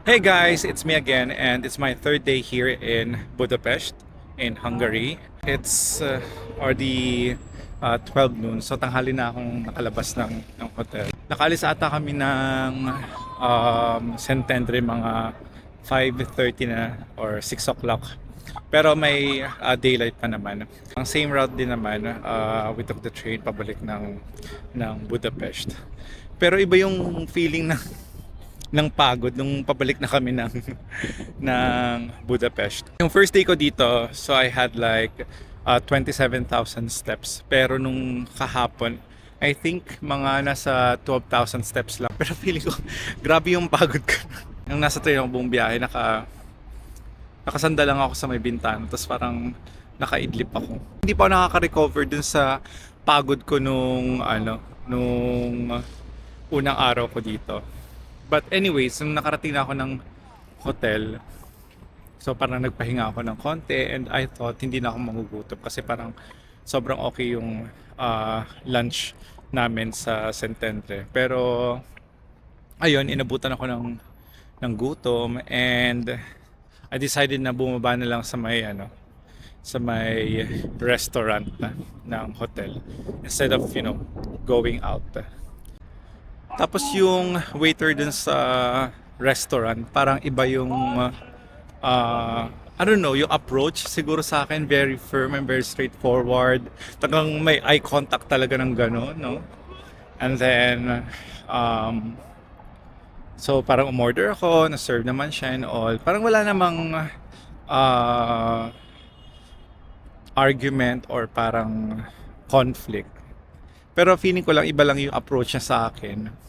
Hey guys, it's me again, and it's my third day here in Budapest, in Hungary. It's already 12 noon, so tanghali na akong nakalabas ng hotel. Nakalis ata kami ng Szentendre mga 5:30 na or 6 o'clock. Pero may daylight pa naman. Ang same route din naman, we took the train pabalik ng Budapest. Pero iba yung feeling ng pagod nung pabalik na kami ng Budapest. Yung first day ko dito, so I had like 27,000 steps. Pero nung kahapon, I think mga nasa 12,000 steps lang. Pero feeling ko, grabe yung pagod ko. Yung nasa train ako buong biyahe, nakasanda lang ako sa may bintana. Tapos parang nakaidlip ako. Hindi pa ako nakaka-recover dun sa pagod ko nung unang araw ko dito. But anyways, nung nakarating na ako ng hotel, so parang nagpahinga ako ng konti and I thought hindi na ako magugutom kasi parang sobrang okay yung lunch namin sa Centendre. Pero ayun, inabutan ako ng gutom and I decided na bumaba na lang sa may restaurant ng hotel instead of going out. Tapos yung waiter dun sa restaurant, parang iba yung I don't know, yung approach siguro sa akin very firm and very straightforward. Talagang may eye contact talaga ng gano'n, no? And then so parang umorder ako, na-serve naman siya and all. Parang wala namang uh, argument or parang conflict. Pero feeling ko lang iba lang yung approach niya sa akin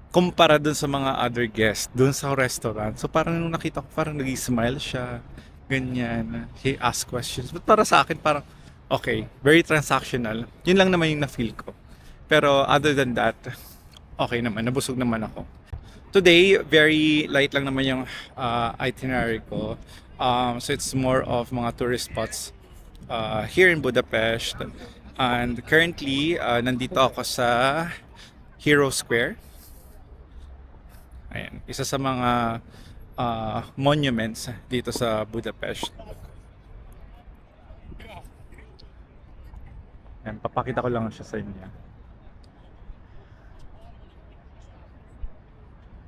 kumpara dun sa mga other guests dun sa restaurant. So parang nung nakita ko parang nag-smile siya, ganyan. He asked questions. But para sa akin parang okay, very transactional. Yun lang naman yung na-feel ko. Pero other than that, okay naman, nabusog naman ako. Today, very light lang naman yung itinerary ko. So it's more of mga tourist spots here in Budapest. And currently, nandito ako sa Hero Square. Ayan, isa sa mga monuments dito sa Budapest. Ayan, papakita ko lang siya sa inyo.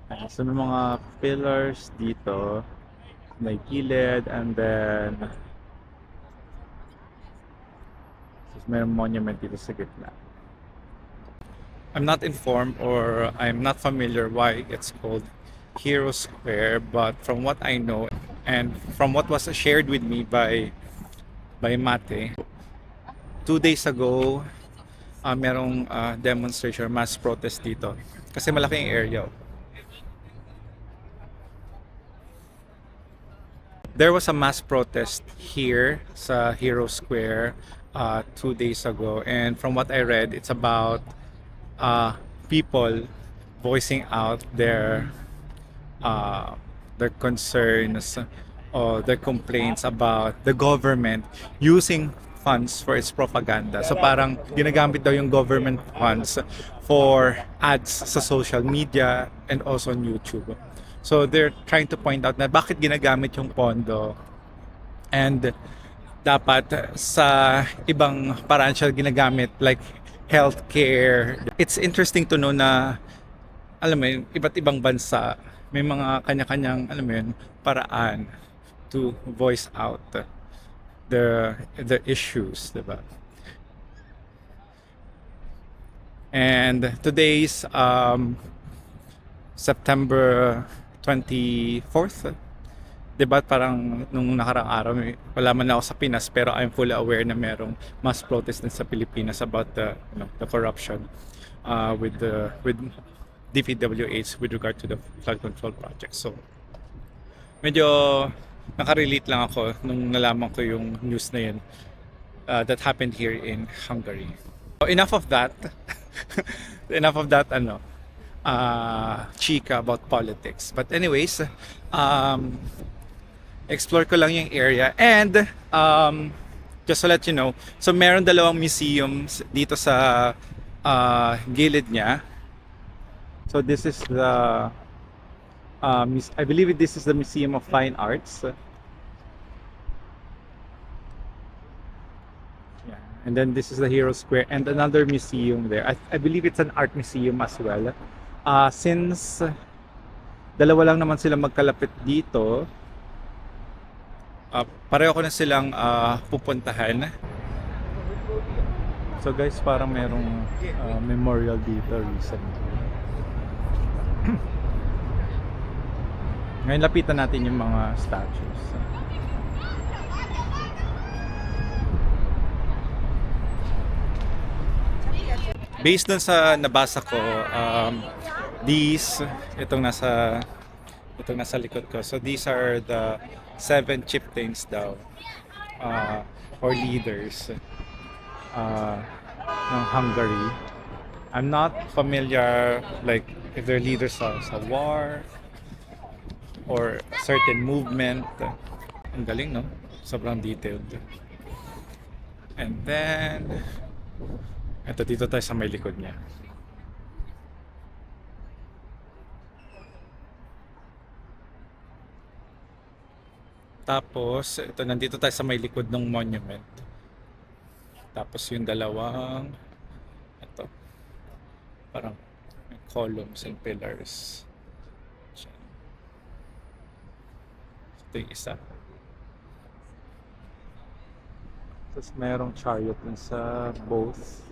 Ayan, so may mga pillars dito, may gilid, and then may monument dito sa gitna. I'm not informed or I'm not familiar why it's called Hero Square, but from what I know and from what was shared with me by Mate, 2 days ago, merong demonstration, mass protest dito. Kasi malaki yung area. There was a mass protest here sa Hero Square 2 days ago, and from what I read, it's about people voicing out their concerns or their complaints about the government using funds for its propaganda. So parang ginagamit daw yung government funds for ads sa social media and also on YouTube. So they're trying to point out na bakit ginagamit yung pondo and dapat sa ibang paraan siya ginagamit like healthcare. It's interesting to know na alam mo yun, iba't ibang bansa may mga kanya-kanyang alam mo yun, paraan to voice out the issues, diba? And today's September 24th, diba parang nung nakarang araw wala man ako sa Pinas pero I'm fully aware na merong mass protest din sa Pilipinas about the corruption with DPWH with regard to the flood control project. So medyo nakarelate lang ako nung nalaman ko yung news na yun that happened here in Hungary. So, enough of that. Enough of that chika about politics. But anyways, explore ko lang yung area and just to let you know, so meron dalawang museums dito sa gilid niya. So this is I believe this is the Museum of Fine Arts. Yeah. And then this is the Hero Square and another museum there. I believe it's an art museum as well. Since dalawa lang naman sila magkalapit dito, pareho ko na silang pupuntahan. So guys, parang merong memorial dito recently. Ngayon lapitan natin yung mga statues. Based dun sa nabasa ko, these, itong nasa likod ko. So these are the 7 chieftains daw, or leaders ng Hungary. I'm not familiar like if they're leaders sa war or certain movement. Ang galing, no? Sobrang detailed. And then dito tayo sa may likod niya. Tapos nandito tayo sa may likod ng monument. Tapos yung dalawang parang columns and pillars. Ito yung isa. Tapos merong chariot dun sa both.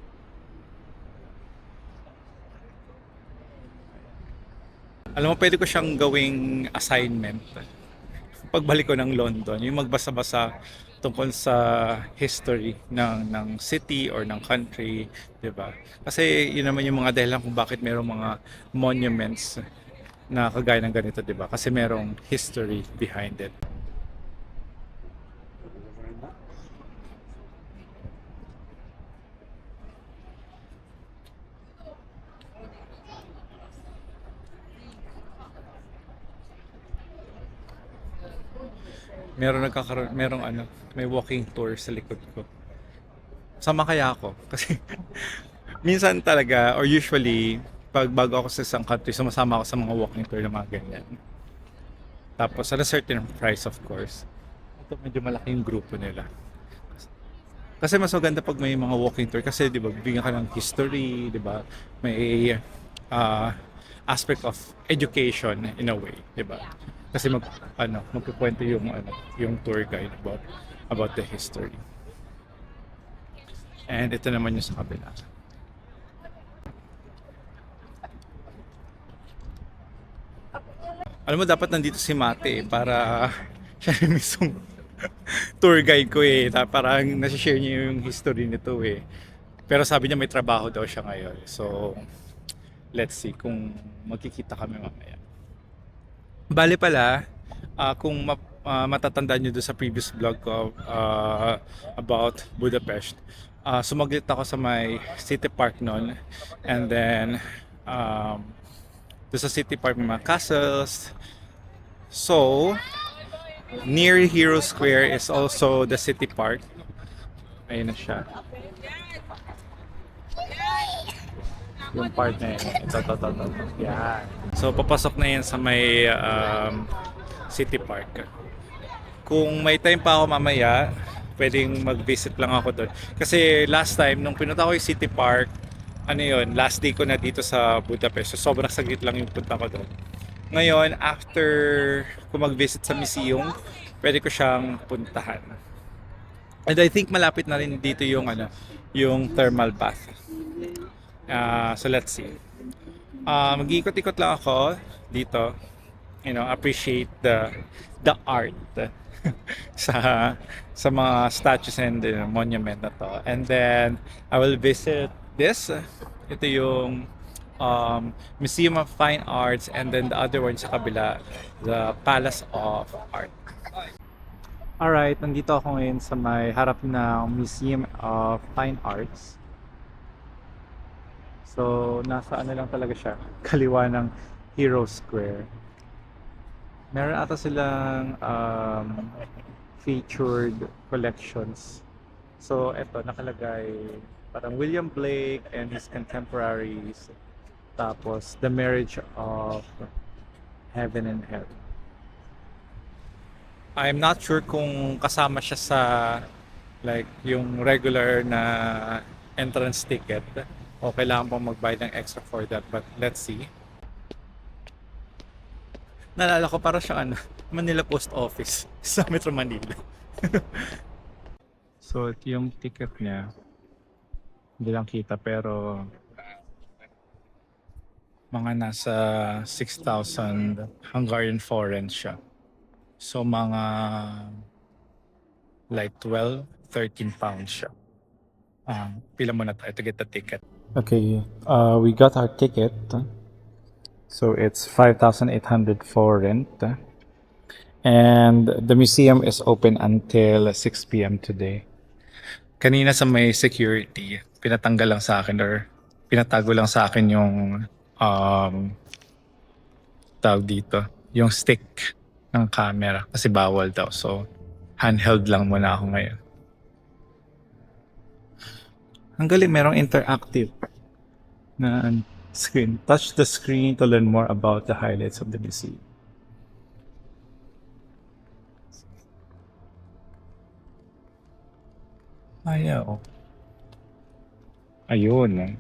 Alam mo, pwede ko siyang gawing assignment pagbalik ko ng London, yung magbasa-basa tungkol sa history ng city or ng country, 'di ba? Kasi yun naman yung mga dahilan kung bakit merong mga monuments na kagaya ng ganito, 'di ba? Kasi merong history behind it. Merong may walking tour sa likod ko. Sama kaya ako kasi minsan talaga or usually pag bago ako sa isang country, sumasama ako sa mga walking tour na mga ganyan. Tapos at a certain price, of course. Ito medyo malaki yung grupo nila. Kasi mas maganda pag may mga walking tour kasi 'di ba, bibigyan ka ng history, 'di ba? May aspect of education in a way, 'di ba? Kasi magkukwento yung tour guide about the history. And ito naman yung sa kabila. Alam mo, dapat nandito si Mate para siya yung mismong tour guide ko parang nasi-share niya yung history nito Pero sabi niya may trabaho daw siya ngayon. So, let's see kung magkikita kami mamaya. Bale pala, kung matatandaan nyo doon sa previous vlog ko about Budapest, sumaglit ako sa may City Park noon. And then, doon sa City Park may mga castles. So, near Hero Square is also the City Park. Ayun na siya. Yung part na yun. Ito. Yan. So, papasok na yan sa may City Park. Kung may time pa ako mamaya, pwedeng mag-visit lang ako doon. Kasi last time, nung pinunta ko yung City Park, last day ko na dito sa Budapest. So, sobrang saglit lang yung punta ko doon. Ngayon, after ko mag-visit sa museum, pwede ko siyang puntahan. And I think malapit na rin dito yung thermal bath. So let's see. Mag-iikot-ikot lang ako dito. Appreciate the art sa mga statues and monument na to. And then I will visit this. Ito yung Museum of Fine Arts, and then the other one sa kabila, the Palace of Art. Alright, nandito ako ngayon sa may harap ng Museum of Fine Arts. So, nasa lang talaga siya, kaliwa ng Hero Square. Meron ata silang featured collections. So, eto, nakalagay parang William Blake and his contemporaries. Tapos, the marriage of Heaven and Hell. I'm not sure kung kasama siya sa like yung regular na entrance ticket o kailangan pang magbayad ng extra for that, but let's see. Naalala ko para siya Manila Post Office sa Metro Manila. So ito yung ticket niya. Hindi lang kita pero mga nasa 6,000 Hungarian foreign siya. So mga like 12, 13 pounds siya. Pila muna tayo to get the ticket. Okay, we got our ticket. So it's 5,800 for rent. And the museum is open until 6 p.m. today. Kanina sa may security, pinatanggal lang sa akin or pinatago lang sa akin yung tawag dito, yung stick ng camera kasi bawal daw. So handheld lang muna ako ngayon. Ang galing, merong interactive na screen. Touch the screen to learn more about the highlights of the museum. Ayaw. Ayun.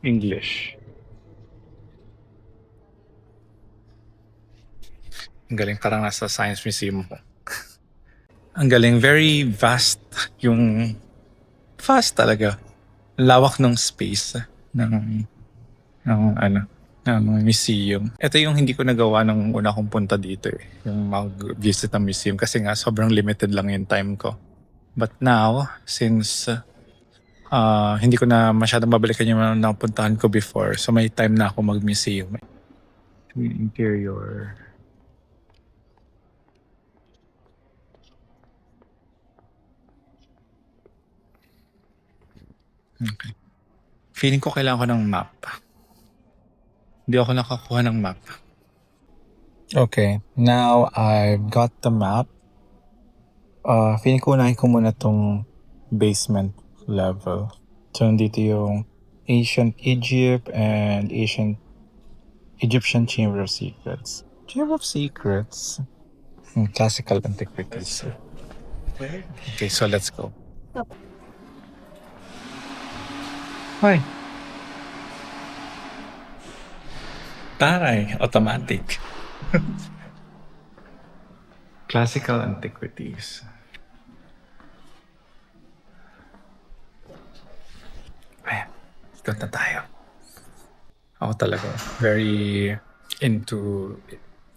English. Ang galing, parang nasa Science Museum ko. Ang galing, very vast yung vast talaga. Lawak ng space ng museum. Ito yung hindi ko nagawa nung una kong punta dito yung mag-visit ng museum kasi nga sobrang limited lang yung time ko. But now, since hindi ko na masyadong babalikan yung napuntahan ko before, so may time na ako mag-museum. Yung interior. Okay. Feeling ko kailangan ko ng map. Hindi ako nakakuha ng map. Okay, now I've got the map. Feeling ko unahin ko muna tong basement level. So, nandito yung Ancient Egypt and Egyptian Chamber of Secrets. Chamber of Secrets? Classical antiquities. Okay, so let's go. Hi. Taray, automatic. Classical antiquities. Ayan, ikot na tayo. Ako talaga, very into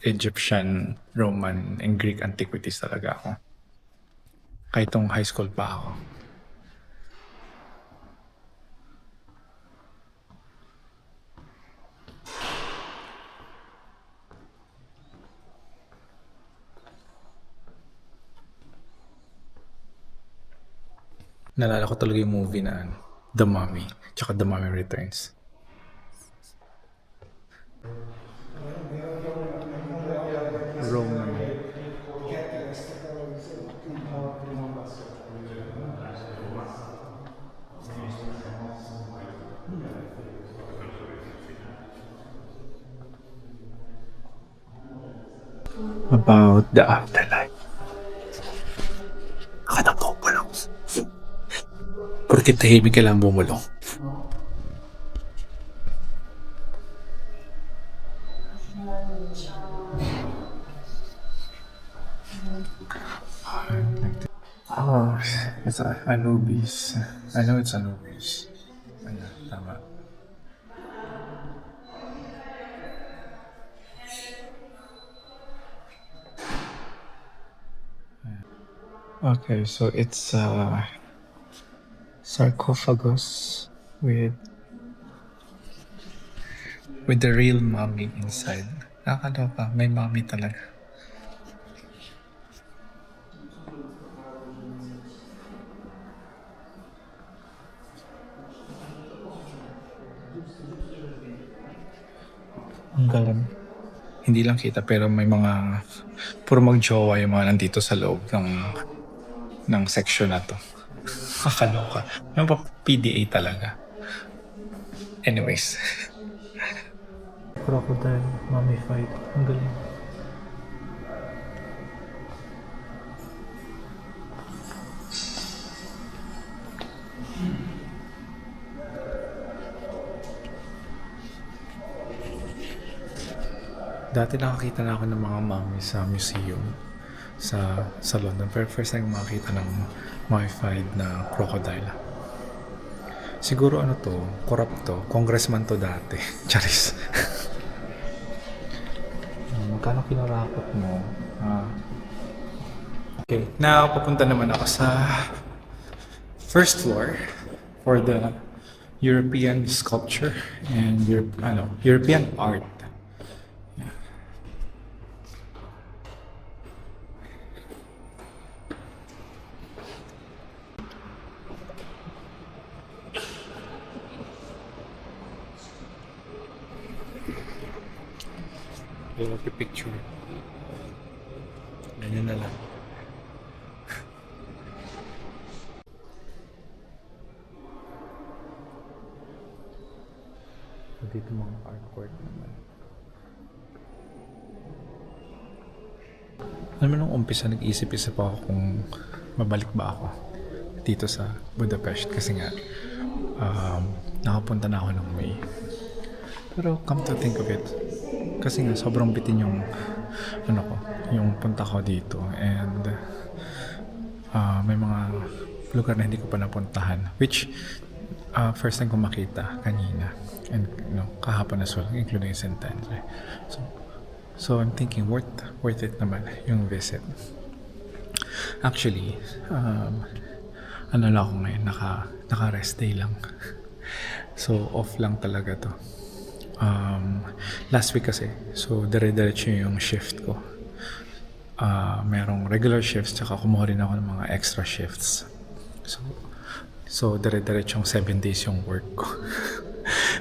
Egyptian, Roman, and Greek antiquities talaga ako. Kahit tong high school pa ako. Nalala ko talaga yung movie na The Mummy, tsaka The Mummy Returns. Roman. About the afterlife. Akala ko bulong. Porque tahimik ka lang bumulong. Oh, it's Anubis. I know it's Anubis. Ayan, tama. Okay, so it's sarcophagus with the real mummy inside. Nakakaloka, may mummy talaga. Ang galing. Hindi lang kita pero may mga puro magjowa yung mga nandito sa loob ng section na to. Kakaloka. Yung pa PDA talaga. Anyways. crocodile mummified. Ang galing. Dati nakakita na ako ng mga mummy sa museum sa London. Pero first time makakita ng mummified na crocodile. Siguro ano to, corrupt to, congressman to dati. Charis. Magkano kinarakot mo? Okay, now papunta naman ako sa first floor for the European sculpture and European art. Picture. Ganyan na lang. Dito mga artwork naman. Alam mo, nung umpisa nag-isip-isip ako kung mabalik ba ako dito sa Budapest kasi nga nakapunta na ako ng May. Pero come to think of it, kasi nga sobrang bitin yung yung punta ko dito, and may mga lugar na hindi ko pa napuntahan, which first time ko makita kanina, and kahapon as well, including St. Andre. So I'm thinking worth it naman yung visit. Actually, ano lang ako ngayon, naka-rest day lang. So off lang talaga to. Last week kasi, so dire-diretso yung shift ko. Merong regular shifts, tsaka kumuha rin ako ng mga extra shifts. So dire-diretso yung 7 days yung work ko.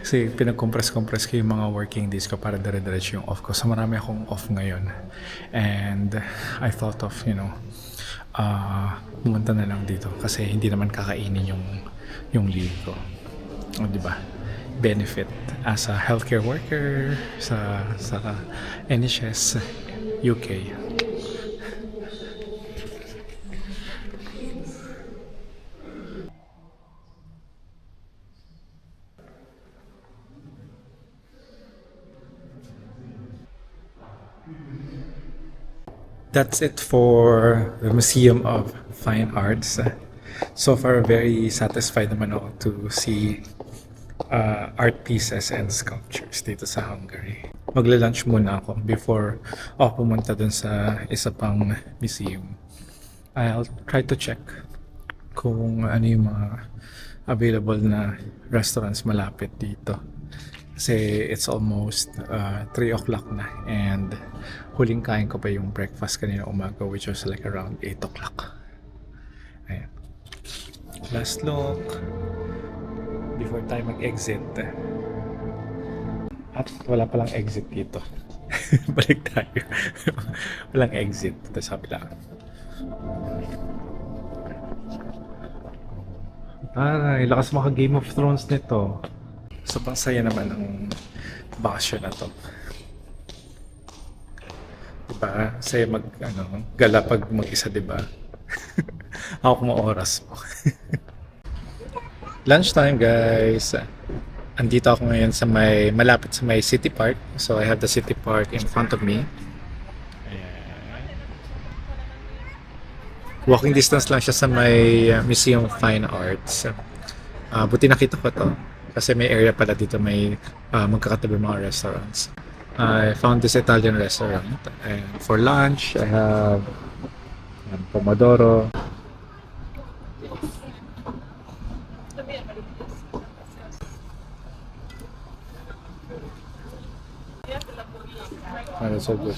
Kasi pinag-compress ko yung mga working days ko para dire-diretso yung off ko. So marami akong off ngayon. And I thought of, pumunta na lang dito kasi hindi naman kakainin yung leave ko. O, diba? Benefit as a healthcare worker sa NHS UK. That's it for the Museum of Fine Arts. So far, very satisfied naman ako to see art pieces and sculptures dito sa Hungary. Magla-lunch muna ako before ako pumunta dun sa isa pang museum. I'll try to check kung ano yung mga available na restaurants malapit dito. Kasi it's almost 3 o'clock na, and huling kain ko pa yung breakfast kanina umaga, which was like around 8 o'clock. Ayan. Last look before tayo mag-exit. At wala palang exit dito. Balik tayo. Walang exit. Ito sabi lang. Aray, lakas maka Game of Thrones nito. Sobrang saya naman ng bakasyon na to. Diba? Saya gala pag mag-isa, diba? Ako kung oras mo. Lunchtime, guys. Andito ako ngayon malapit sa may City Park. So I have the City Park in front of me. Ayan. Walking distance lang siya sa may Museum of Fine Arts. Buti nakita ko to. Kasi may area pala dito, may magkakatabi mga restaurants. I found this Italian restaurant. And for lunch, I have Pomodoro. That's so good.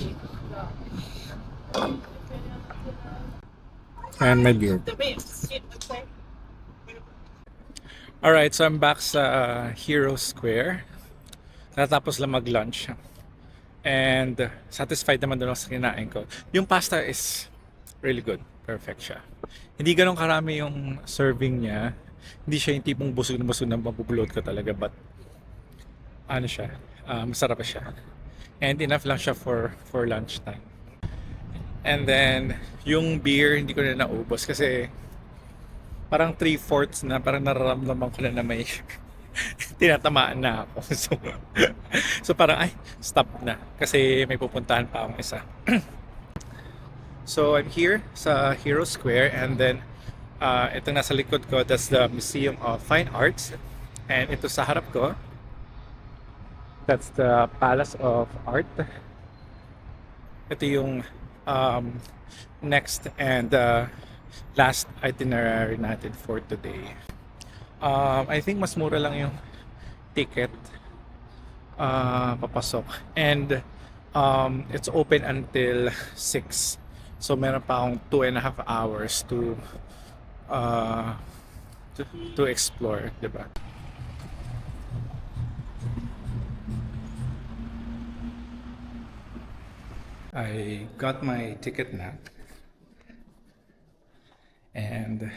And my beer. Alright, so I'm back sa Hero Square. Natapos lang mag-lunch. And satisfied naman doon sa kinain ko. Yung pasta is really good. Perfect siya. Hindi ganun karami yung serving niya. Hindi siya yung tipong busog na mabubulot ka talaga. But ano siya, Masarap siya. And enough lang siya for lunchtime. And then, yung beer, hindi ko na naubos kasi parang 3/4 na, parang nararamdaman ko na may tinatamaan na ako. So parang, ay, stop na. Kasi may pupuntahan pa akong isa. So I'm here sa Hero Square and then itong nasa likod ko, that's the Museum of Fine Arts. And ito sa harap ko, that's the Palace of Art. Ito yung um, next and last itinerary natin for today. I think mas mura lang yung ticket papasok. And it's open until 6. So meron pa akong 2.5 hours uh, to explore, di ba? I got my ticket na. And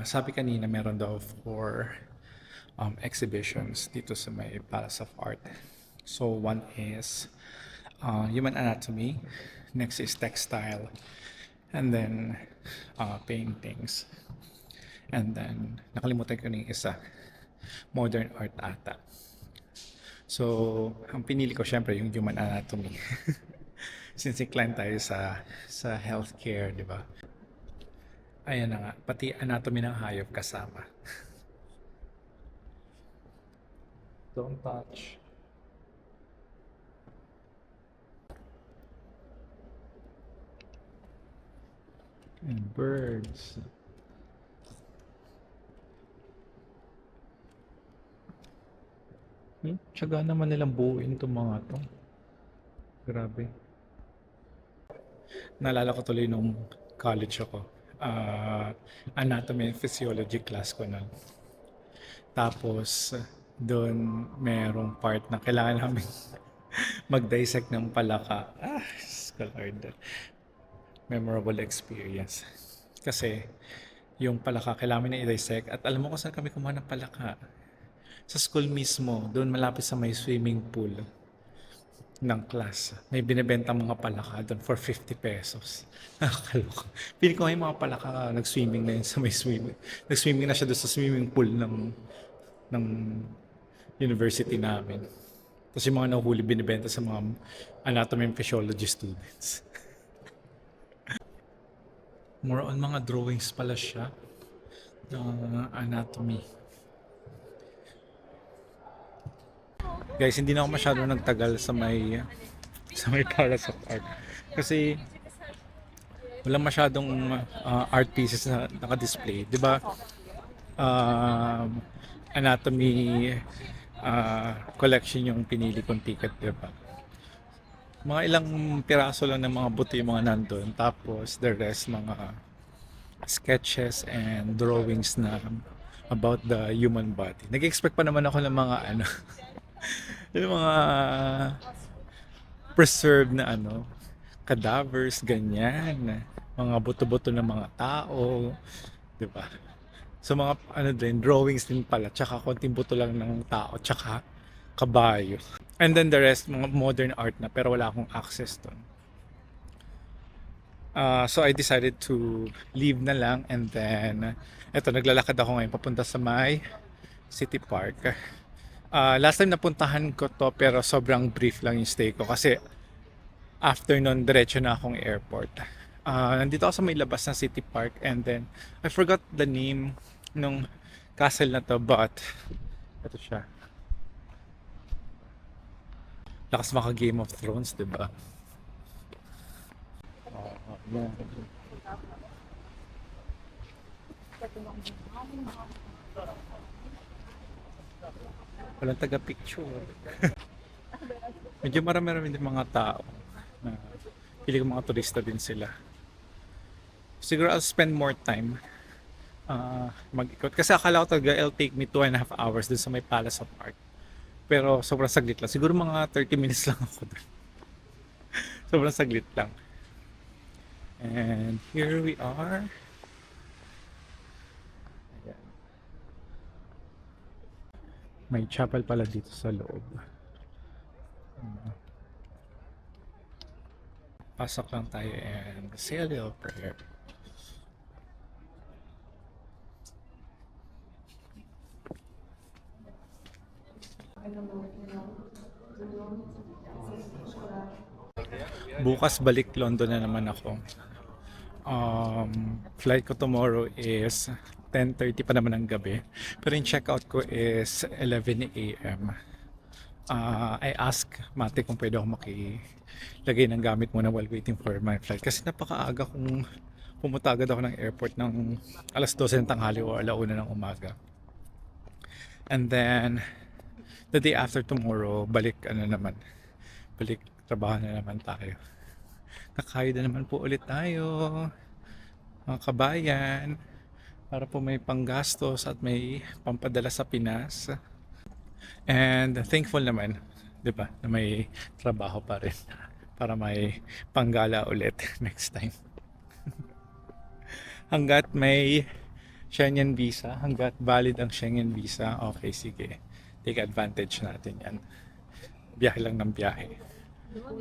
sabi kanina meron daw for exhibitions dito sa may Palace of Art. So one is human anatomy, next is textile, and then paintings. And then nakalimutan ko na yung isa, modern art ata. So ang pinili ko syempre yung human anatomy. Since inclined tayo sa healthcare, di ba? Ayan na nga, pati anatomy ng hayop kasama. Don't touch. And birds. Tiyaga naman nilang buuin itong mga to. Grabe. Naalala ko tuloy nung college ako. Anatomy and physiology class ko na. Tapos, doon merong part na kailangan namin mag-dissect ng palaka. Lord. Memorable experience. Kasi, yung palaka kailangan na i-dissect. At alam mo kung saan kami kumuha ng palaka? Sa school mismo, doon malapit sa may swimming pool ng class. May binibenta mga palaka doon for 50 pesos. Nakakaloka. Pili ko nga yung mga palaka nag-swimming na yun sa may swimming. Nag-swimming na siya doon sa swimming pool ng university namin. Tapos yung mga nahuli binibenta sa mga anatomy and physiology students. More on mga drawings pala siya ng anatomy. Guys, hindi na ako masyadong nagtagal sa may Palace of Art. Kasi walang masyadong art pieces na naka-display. 'Di ba? Anatomy collection yung pinili kong ticket, 'di ba? Mga ilang piraso lang ng mga buto yung mga nandun. Tapos the rest mga sketches and drawings na about the human body. Nag-expect pa naman ako ng mga yung mga preserved na cadavers, ganyan. Mga buto-buto ng mga tao, 'di ba? So mga din, drawings din pala, tsaka konting buto lang ng tao, tsaka kabayo. And then the rest, mga modern art na, pero wala akong access doon. So I decided to leave na lang and then eto, naglalakad ako ngayon papunta sa may City Park. Last time napuntahan ko to pero sobrang brief lang yung stay ko kasi after nun diretso na akong airport. Nandito ako sa may labas ng City Park and then I forgot the name nung castle na to but ito siya. Lakas maka Game of Thrones, di ba? Yeah. Walang taga-picture. Medyo marami-rami din mga tao. Pili ko mga turista din sila. Siguro I'll spend more time mag-ikot. Kasi akala ko talaga it'll take me 2.5 hours dun sa may Palace of Art. Pero sobrang saglit lang. Siguro mga 30 minutes lang ako dun. Sobrang saglit lang. And here we are. Ayan. May chapel pala dito sa loob. Pasok lang tayo and say a little prayer. Bukas balik London na naman ako. Flight ko tomorrow is 10:30 pa naman ng gabi. Pero yung checkout ko is 11 a.m. I ask Mate kung pwede ako makilagay ng gamit muna while waiting for my flight. Kasi napakaaga kung pumunta agad ako ng airport ng alas 12 ng tanghali o alauna ng umaga. And then, the day after tomorrow, balik trabaho na naman tayo. Kakayod na naman po ulit tayo, mga kabayan, para po may panggastos at may pampadala sa Pinas. And thankful naman, 'di ba, na may trabaho pa rin para may panggala ulit next time. Hanggat may Schengen visa, hanggat valid ang Schengen visa, okay, sige. Take advantage natin 'yan. Biyahe lang ng biyahe.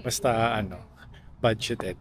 Basta budgeted.